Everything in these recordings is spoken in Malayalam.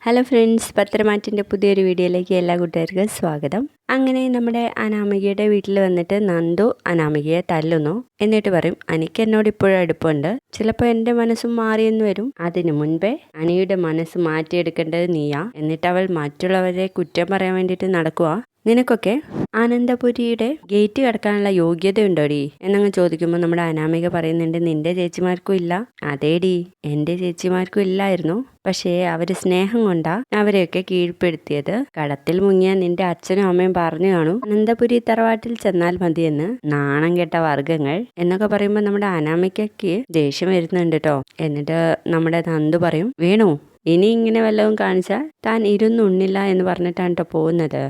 ഹലോ ഫ്രണ്ട്സ്, പത്രമാറ്റിൻ്റെ പുതിയൊരു വീഡിയോയിലേക്ക് എല്ലാ കൂട്ടുകാർക്കും സ്വാഗതം. അങ്ങനെ നമ്മുടെ അനാമികയുടെ വീട്ടിൽ വന്നിട്ട് നന്ദു അനാമികയെ തല്ലുന്നു. എന്നിട്ട് പറയും, എനിക്ക് എന്നോട് ഇപ്പോഴും അടുപ്പുണ്ട്, ചിലപ്പോൾ എൻ്റെ മനസ്സും മാറിയെന്ന് വരും. അതിനു മുൻപേ അനിയുടെ മനസ്സ് മാറ്റിയെടുക്കേണ്ടത് നീയാ. എന്നിട്ട് അവൾ മറ്റുള്ളവരെ കുറ്റം പറയാൻ വേണ്ടിയിട്ട് നടക്കുക. നിനക്കൊക്കെ ആനന്ദപുരിയുടെ ഗേറ്റ് കടക്കാനുള്ള യോഗ്യതയുണ്ടോടി എന്നങ്ങ് ചോദിക്കുമ്പോൾ നമ്മുടെ അനാമിക പറയുന്നുണ്ട്, നിന്റെ ചേച്ചിമാർക്കും ഇല്ല. അതേടി, എൻ്റെ ചേച്ചിമാർക്കും ഇല്ലായിരുന്നു, പക്ഷേ അവർ സ്നേഹം കൊണ്ടാ അവരെയൊക്കെ കീഴ്പ്പെടുത്തിയത്. കടത്തിൽ മുങ്ങിയ നിന്റെ അച്ഛനും അമ്മയും പറഞ്ഞു കാണും, അനന്തപുരി തറവാട്ടിൽ ചെന്നാൽ മതിയെന്ന്. നാണം കെട്ട വർഗ്ഗങ്ങൾ എന്നൊക്കെ പറയുമ്പോൾ നമ്മുടെ അനാമികയ്ക്ക് ദേഷ്യം വരുന്നുണ്ട് കേട്ടോ. എന്നിട്ട് നമ്മുടെ നന്ദു പറയും, വേണു ഇനി ഇങ്ങനെ വല്ലതും കാണിച്ചാൽ താൻ ഇരുന്നുണ്ണില്ല എന്ന് പറഞ്ഞിട്ടാണ് കേട്ടോ പോകുന്നത്.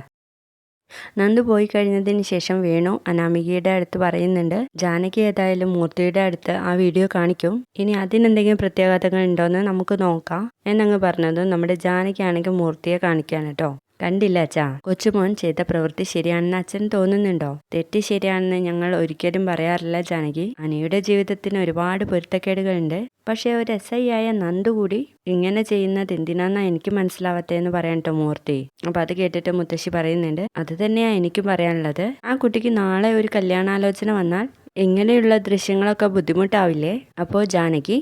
നന്ദു പോയി കഴിഞ്ഞതിന് ശേഷം വേണു അനാമികയുടെ അടുത്ത് പറയുന്നുണ്ട്, ജാനകി ഏതായാലും മൂർത്തിയുടെ അടുത്ത് ആ വീഡിയോ കാണിക്കും, ഇനി അതിനെന്തെങ്കിലും പ്രത്യാഘാതങ്ങൾ ഉണ്ടോയെന്ന് നമുക്ക് നോക്കാം എന്നങ്ങ് പറഞ്ഞതും നമ്മുടെ ജാനകിയാണെങ്കിൽ മൂർത്തിയെ കാണിക്കാൻ കേട്ടോ. കണ്ടില്ല അച്ഛാ, കൊച്ചുമോൻ ചെയ്ത പ്രവൃത്തി ശരിയാണെന്ന് അച്ഛൻ തോന്നുന്നുണ്ടോ? തെറ്റ് ശരിയാണെന്ന് ഞങ്ങൾ ഒരിക്കലും പറയാറില്ല ജാനകി. അനിയുടെ ജീവിതത്തിന് ഒരുപാട് പൊരുത്തക്കേടുകളുണ്ട്, പക്ഷെ ഒരു SI ആയ നന്ദു കൂടി ഇങ്ങനെ ചെയ്യുന്നത് എന്തിനാന്നാ എനിക്ക് മനസ്സിലാവാത്തതെന്ന് പറയാൻ കേട്ടോ മൂർത്തി. അപ്പൊ അത് കേട്ടിട്ട് മുത്തശ്ശി പറയുന്നുണ്ട്, അത് തന്നെയാ എനിക്കും പറയാനുള്ളത്. ആ കുട്ടിക്ക് നാളെ ഒരു കല്യാണാലോചന വന്നാൽ ഇങ്ങനെയുള്ള ദൃശ്യങ്ങളൊക്കെ ബുദ്ധിമുട്ടാവില്ലേ? അപ്പോൾ ജാനകി,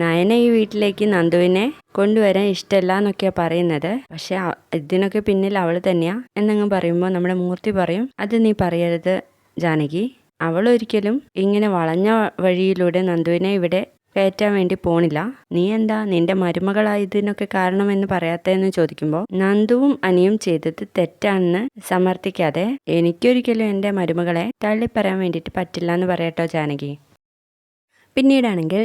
നയന ഈ വീട്ടിലേക്ക് നന്ദുവിനെ കൊണ്ടുവരാൻ ഇഷ്ടമല്ല എന്നൊക്കെയാ പറയുന്നത്, പക്ഷെ ഇതിനൊക്കെ പിന്നിൽ അവൾ തന്നെയാ എന്നങ്ങ് പറയുമ്പോൾ നമ്മുടെ മൂർത്തി പറയും, അത് നീ പറയരുത് ജാനകി, അവൾ ഒരിക്കലും ഇങ്ങനെ വളഞ്ഞ വഴിയിലൂടെ നന്ദുവിനെ ഇവിടെ കയറ്റാൻ വേണ്ടി പോണില്ല. നീ എന്താ നിന്റെ മരുമകളായതിനൊക്കെ കാരണമെന്ന് പറയാത്തതെന്ന് ചോദിക്കുമ്പോൾ നന്ദുവും അനിയും ചെയ്തത് തെറ്റാണെന്ന് സമർത്ഥിക്കാതെ എനിക്കൊരിക്കലും എൻ്റെ മരുമകളെ തള്ളിപ്പറയാൻ വേണ്ടിയിട്ട് പറ്റില്ല എന്ന് പറയട്ടോ ജാനകി. പിന്നീടാണെങ്കിൽ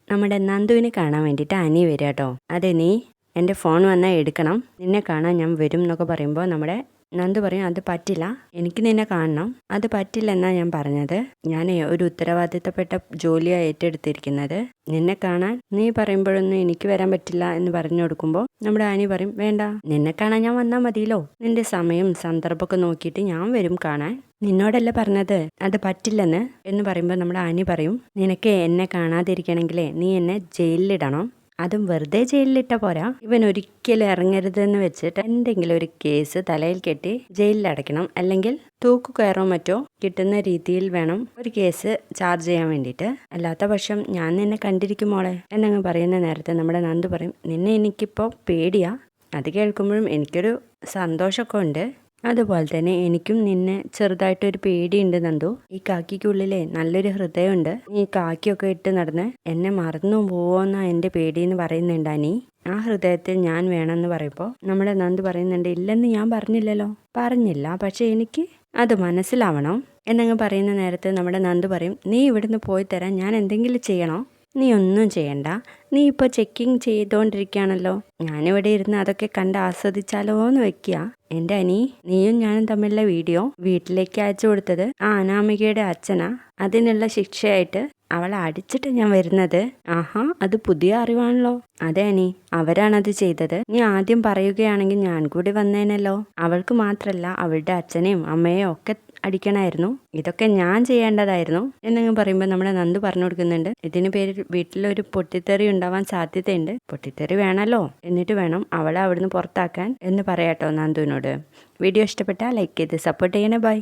നമ്മുടെ നന്ദുവിനെ കാണാൻ വേണ്ടിയിട്ട് അനി വരിക കേട്ടോ. അതെ, നീ എൻ്റെ ഫോൺ വന്നാൽ എടുക്കണം, നിന്നെ കാണാൻ ഞാൻ വരും എന്നൊക്കെ പറയുമ്പോൾ നമ്മുടെ നന്ദു പറയും, അത് പറ്റില്ല, എനിക്ക് നിന്നെ കാണണം. അത് പറ്റില്ല എന്നാണ് ഞാൻ പറഞ്ഞത്. ഞാൻ ഒരു ഉത്തരവാദിത്തപ്പെട്ട ജോലിയാണ് ഏറ്റെടുത്തിരിക്കുന്നത്. നിന്നെ കാണാൻ നീ പറയുമ്പോഴൊന്നും എനിക്ക് വരാൻ പറ്റില്ല എന്ന് പറഞ്ഞു കൊടുക്കുമ്പോൾ നമ്മുടെ അനി പറയും, വേണ്ട, നിന്നെ കാണാൻ ഞാൻ വന്നാൽ മതിയല്ലോ, നിന്റെ സമയം സന്ദർഭമൊക്കെ നോക്കിയിട്ട് ഞാൻ വരും കാണാൻ. നിന്നോടല്ല പറഞ്ഞത് അത് പറ്റില്ലെന്ന് എന്ന് പറയുമ്പോൾ നമ്മുടെ അനി പറയും, നിനക്ക് എന്നെ കാണാതിരിക്കണമെങ്കിലേ നീ എന്നെ ജയിലിലിടണം. അതും വെറുതെ ജയിലിലിട്ട പോരാ, ഇവൻ ഒരിക്കലും ഇറങ്ങരുതെന്ന് വെച്ചിട്ട് എന്തെങ്കിലും ഒരു കേസ് തലയിൽ കെട്ടി ജയിലിൽ അടയ്ക്കണം, അല്ലെങ്കിൽ തൂക്കുകയറോ മറ്റോ കിട്ടുന്ന രീതിയിൽ വേണം ഒരു കേസ് ചാർജ് ചെയ്യാൻ വേണ്ടിയിട്ട്. അല്ലാത്ത പക്ഷം ഞാൻ നിന്നെ കണ്ടിരിക്കും മോളെ എന്നങ്ങ് പറയുന്ന നേരത്തെ നമ്മുടെ നന്ദു പറയും, നിന്നെ എനിക്കിപ്പോൾ പേടിയാ. അത് കേൾക്കുമ്പോഴും എനിക്കൊരു സന്തോഷമൊക്കെ ഉണ്ട്, അതുപോലെ തന്നെ എനിക്കും നിന്നെ ചെറുതായിട്ടൊരു പേടിയുണ്ട് നന്ദു. ഈ കാക്കിക്കുള്ളിലെ നല്ലൊരു ഹൃദയമുണ്ട്, ഈ കാക്കിയൊക്കെ ഇട്ട് നടന്ന് എന്നെ മറന്നു പോവോന്നാ എൻ്റെ പേടിയെന്ന് പറയുന്നുണ്ട് അനി. ആ ഹൃദയത്തിൽ ഞാൻ വേണമെന്ന് പറയുമ്പോൾ നമ്മുടെ നന്ദു പറയുന്നുണ്ട്, ഇല്ലെന്ന് ഞാൻ പറഞ്ഞില്ലല്ലോ. പറഞ്ഞില്ല, പക്ഷെ എനിക്ക് അത് മനസ്സിലാവണം എന്നങ്ങ് പറയുന്ന നേരത്ത് നമ്മുടെ നന്ദു പറയും, നീ ഇവിടുന്ന് പോയി തരാൻ ഞാൻ എന്തെങ്കിലും ചെയ്യണോ? നീ ഒന്നും ചെയ്യണ്ട, നീ ഇപ്പോൾ ചെക്കിങ് ചെയ്തുകൊണ്ടിരിക്കുകയാണല്ലോ, ഞാനിവിടെ ഇരുന്ന് അതൊക്കെ കണ്ട് ആസ്വദിച്ചാലോ എന്ന് വെക്കുക. എൻ്റെ അനി, നീയും ഞാനും തമ്മിലുള്ള വീഡിയോ വീട്ടിലേക്ക് അയച്ചു കൊടുത്തത് ആ അനാമികയുടെ അച്ഛനാ. അതിനുള്ള ശിക്ഷയായിട്ട് അവളെ അടിച്ചിട്ട് ഞാൻ വരുന്നത്. ആഹാ, അത് പുതിയ അറിവാണല്ലോ. അതെ അനി, അവരാണത് ചെയ്തത്. നീ ആദ്യം പറയുകയാണെങ്കിൽ ഞാൻ കൂടി വന്നേനല്ലോ. അവൾക്ക് മാത്രമല്ല അവളുടെ അച്ഛനെയും അമ്മയെയും ഒക്കെ അടിക്കണമായിരുന്നു, ഇതൊക്കെ ഞാൻ ചെയ്യേണ്ടതായിരുന്നു എന്നങ്ങ് പറയുമ്പോൾ നമ്മുടെ നന്ദു പറഞ്ഞു കൊടുക്കുന്നുണ്ട്, ഇതിന് പേരിൽ വീട്ടിലൊരു പൊട്ടിത്തെറി ഉണ്ടാവാൻ സാധ്യതയുണ്ട്. പൊട്ടിത്തെറി വേണമല്ലോ, എന്നിട്ട് വേണം അവളെ അവിടുന്ന് പുറത്താക്കാൻ എന്ന് പറയാട്ടോ നന്ദുവിനോട്. വീഡിയോ ഇഷ്ടപ്പെട്ടാൽ ലൈക്ക് ചെയ്ത് സപ്പോർട്ട് ചെയ്യണേ. ബൈ.